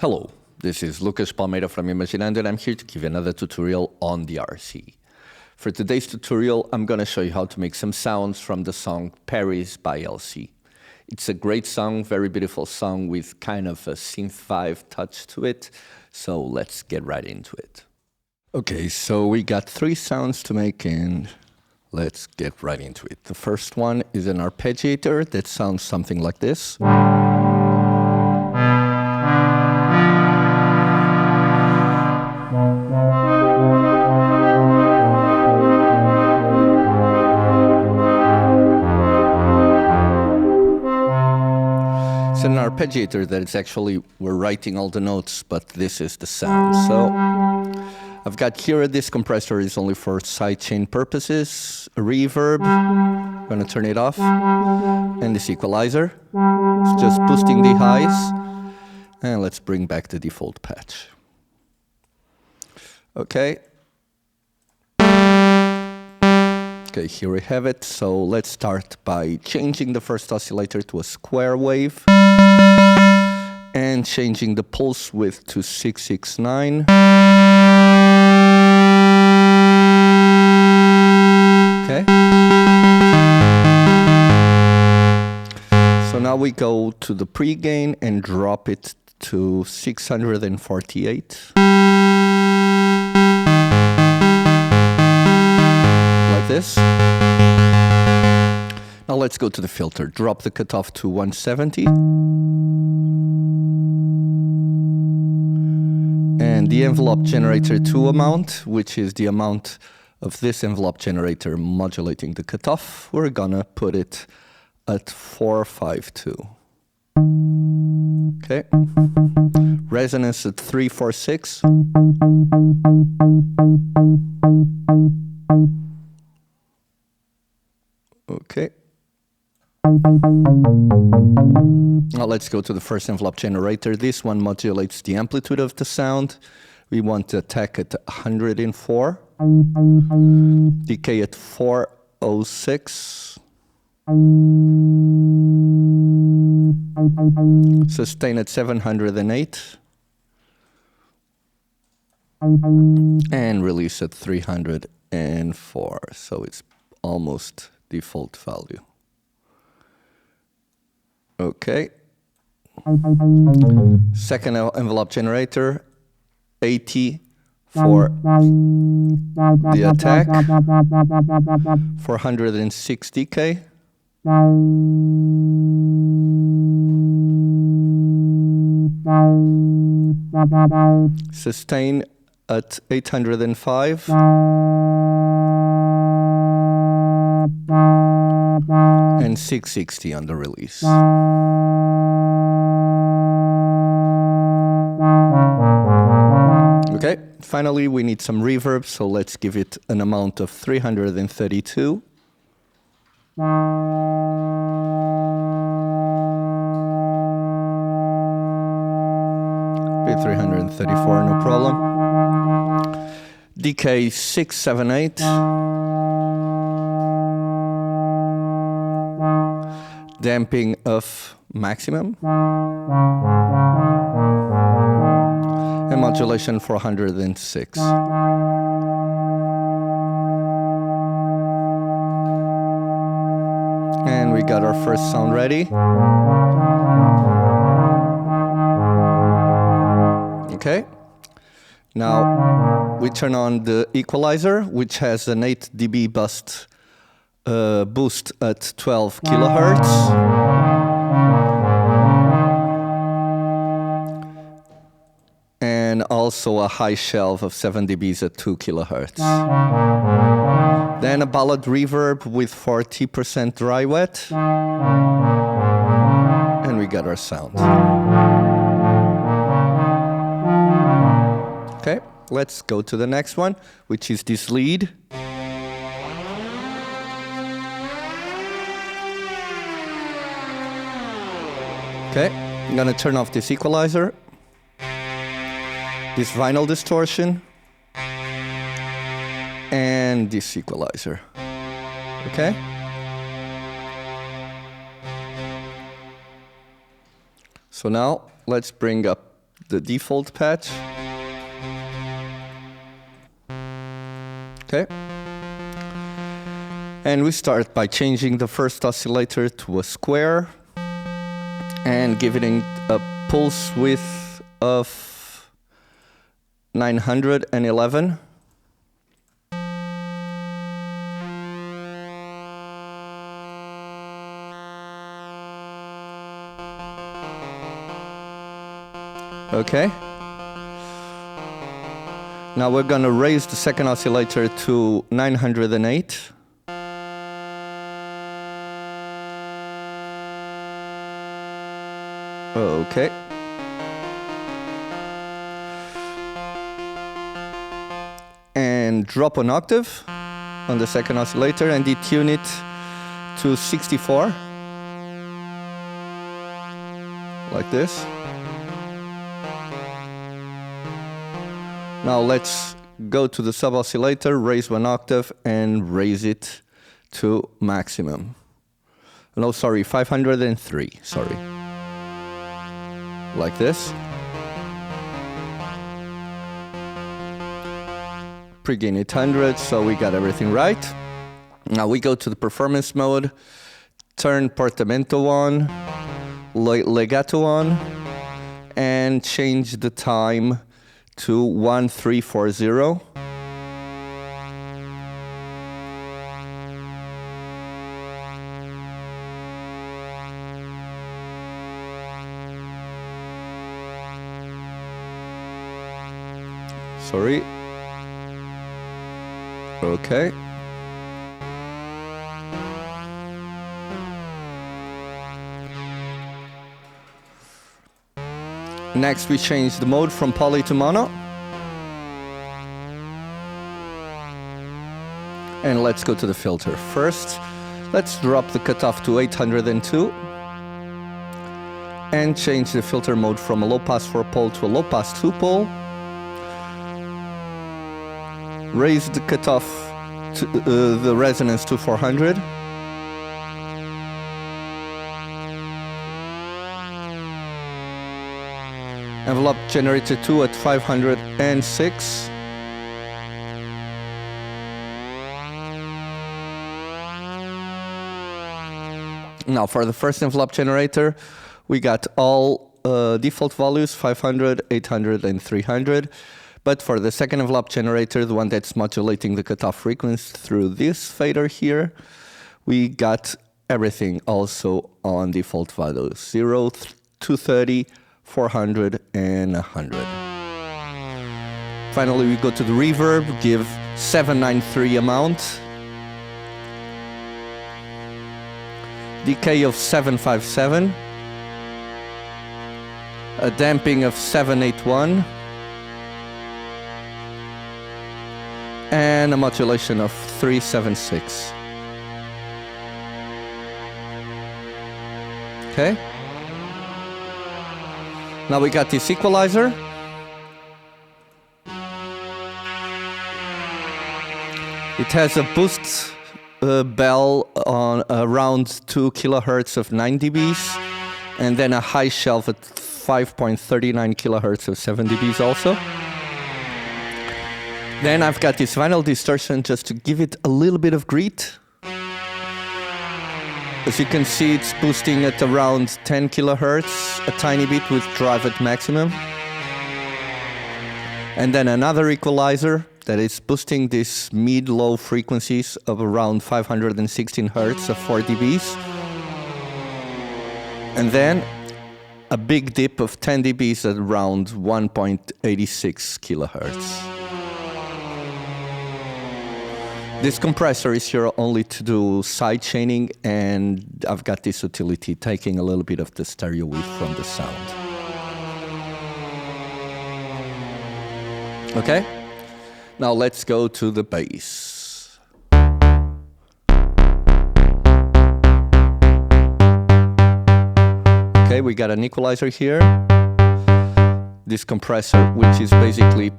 Hello, this is Lucas Palmeira from Imaginando, and I'm here to give you another tutorial on DRC. For today's tutorial, I'm going to show you how to make some sounds from the song Paris by LC. It's a great song, very beautiful song with kind of a synth vibe touch to it, so let's get right into it. Okay, so we got 3 sounds to make and let's get right into it. The first one is an arpeggiator that sounds something like this. It's an arpeggiator that it's actually, we're writing all the notes, but this is the sound. So I've got here, this compressor is only for sidechain purposes, a reverb, I'm gonna turn it off, and this equalizer, it's just boosting the highs, and let's bring back the default patch. Okay. Okay, here we have it. So let's start by changing the first oscillator to a square wave and changing the pulse width to 669. Okay. So now we go to the pre-gain and drop it to 648. This. Now let's go to the filter. Drop the cutoff to 170. And the envelope generator 2 amount, which is the amount of this envelope generator modulating the cutoff, we're gonna put it at 452. Okay. Resonance at 346. Okay. Now let's go to the first envelope generator. This one modulates the amplitude of the sound. We want to attack at 104. Decay at 406. Sustain at 708. And release at 304. So it's almost default value. Okay. Second envelope generator, 80 for the attack, 460K. Sustain at 805. And 660 on the release. Okay, finally we need some reverb, so let's give it an amount of 332. 334, no problem. Decay 678. Damping of maximum. And modulation 406. And we got our first sound ready. Okay. Now we turn on the equalizer, which has an 8 dB boost at 12 kilohertz. And also a high shelf of 7 dBs at 2 kilohertz. Then a ballad reverb with 40% dry wet. And we got our sound. Okay, let's go to the next one, which is this lead. Okay, I'm gonna turn off this equalizer, this vinyl distortion, and this equalizer. Okay? So now let's bring up the default patch. Okay. And we start by changing the first oscillator to a square and giving it a pulse width of 911. Okay. Now we're going to raise the second oscillator to 908. Okay. And drop an octave on the second oscillator and detune it to 64. Like this. Now let's go to the sub-oscillator, raise one octave, and raise it to maximum. No, sorry, 503, sorry. Like this. Pre-gain 800, so we got everything right. Now we go to the performance mode, turn portamento on, legato on, and change the time to 1340. Sorry. Okay. Next, we change the mode from poly to mono. And let's go to the filter. First, let's drop the cutoff to 802 and change the filter mode from a low pass 4-pole to a low pass 2-pole. Raise the cutoff to the resonance to 400. Envelope generator 2 at 506. Now for the first envelope generator, we got all default values, 500, 800, and 300. But for the second envelope generator, the one that's modulating the cutoff frequency through this fader here, we got everything also on default values, 0, 230, 400, and 100. Finally, we go to the reverb, give 793 amount, decay of 757, a damping of 781, and a modulation of 376. Okay. Now we got this equalizer. It has a boost bell on around 2 kilohertz of 9 dBs, and then a high shelf at 5.39 kilohertz of 7 dBs also. Then I've got this vinyl distortion just to give it a little bit of grit. As you can see, it's boosting at around 10 kilohertz, a tiny bit with drive at maximum. And then another equalizer that is boosting these mid-low frequencies of around 516 hertz of 4 dBs. And then a big dip of 10 dBs at around 1.86 kilohertz. This compressor is here only to do side chaining, and I've got this utility taking a little bit of the stereo width from the sound. Okay, now let's go to the bass. Okay, we got an equalizer here. This compressor, which is basically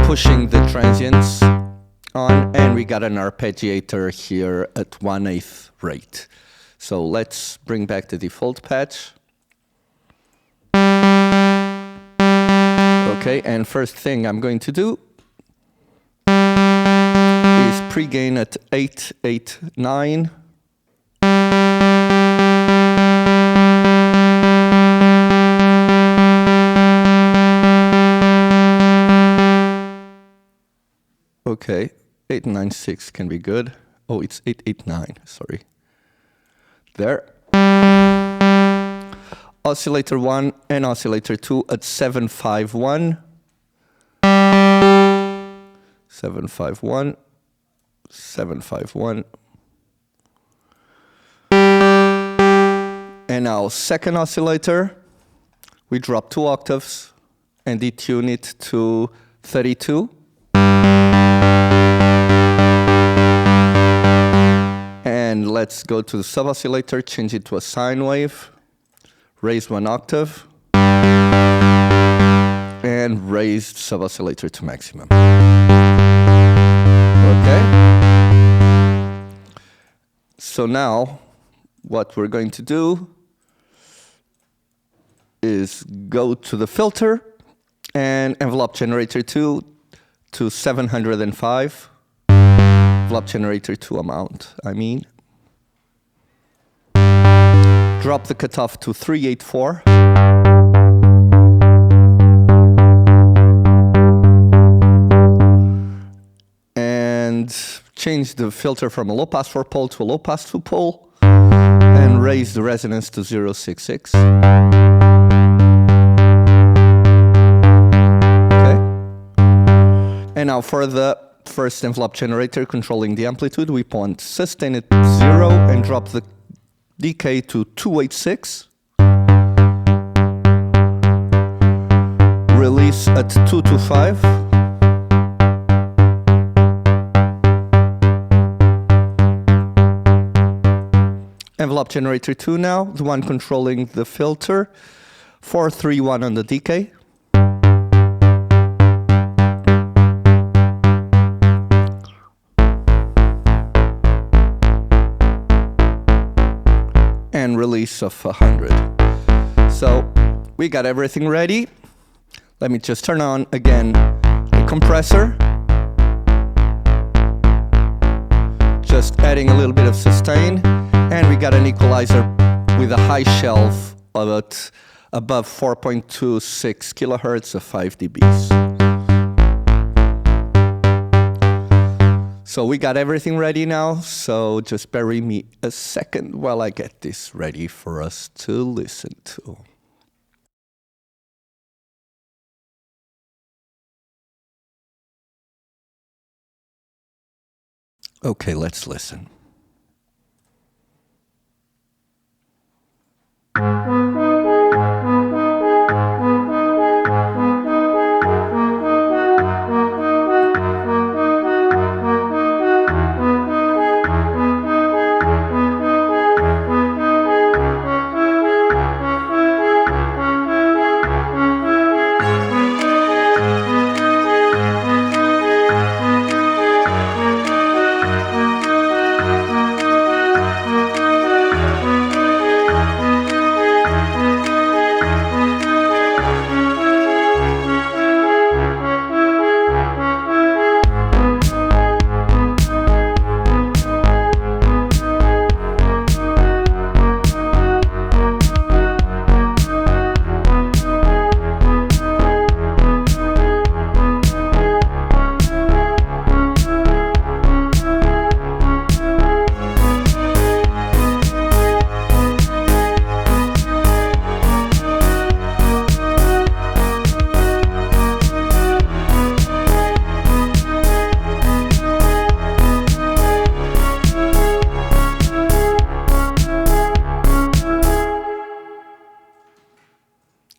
pushing the transients on, and we got an arpeggiator here at 1/8 rate. So let's bring back the default patch. Okay, and first thing I'm going to do is pre-gain at 889. Okay, 896 can be good. Oh, it's 889, sorry. There. Oscillator 1 and oscillator 2 at 751. 751. 751. And now second oscillator, we drop 2 octaves and detune it to 32. And let's go to the sub-oscillator, change it to a sine wave, raise 1 octave, and raise sub-oscillator to maximum. Okay? So now, what we're going to do is go to the filter and envelope generator 2 to 705. Envelope generator 2 amount, I mean. Drop the cutoff to 384. And change the filter from a low pass 4 pole to a low pass 2 pole. And raise the resonance to 066. Okay. And now for the first envelope generator controlling the amplitude, we want sustain at 0 and drop the decay to 286. Release at 225. Envelope generator 2 now, the one controlling the filter. 431 on the decay. And release of 100. So we got everything ready. Let me just turn on again the compressor. Just adding a little bit of sustain. And we got an equalizer with a high shelf of above 4.26 kilohertz of 5 dBs. So we got everything ready now, so just bear with me a second while I get this ready for us to listen to. Okay, let's listen.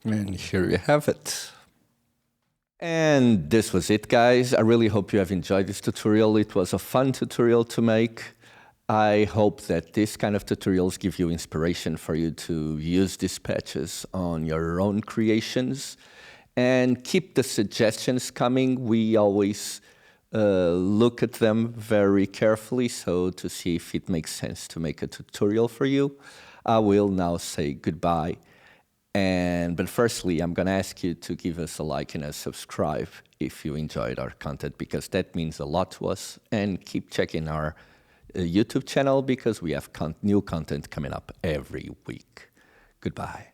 And here you have it. And this was it, guys. I really hope you have enjoyed this tutorial. It was a fun tutorial to make. I hope that this kind of tutorials give you inspiration for you to use these patches on your own creations. And keep the suggestions coming. We always look at them very carefully, so to see if it makes sense to make a tutorial for you. I will now say goodbye But firstly, I'm going to ask you to give us a like and a subscribe if you enjoyed our content, because that means a lot to us. And keep checking our YouTube channel, because we have new content coming up every week. Goodbye.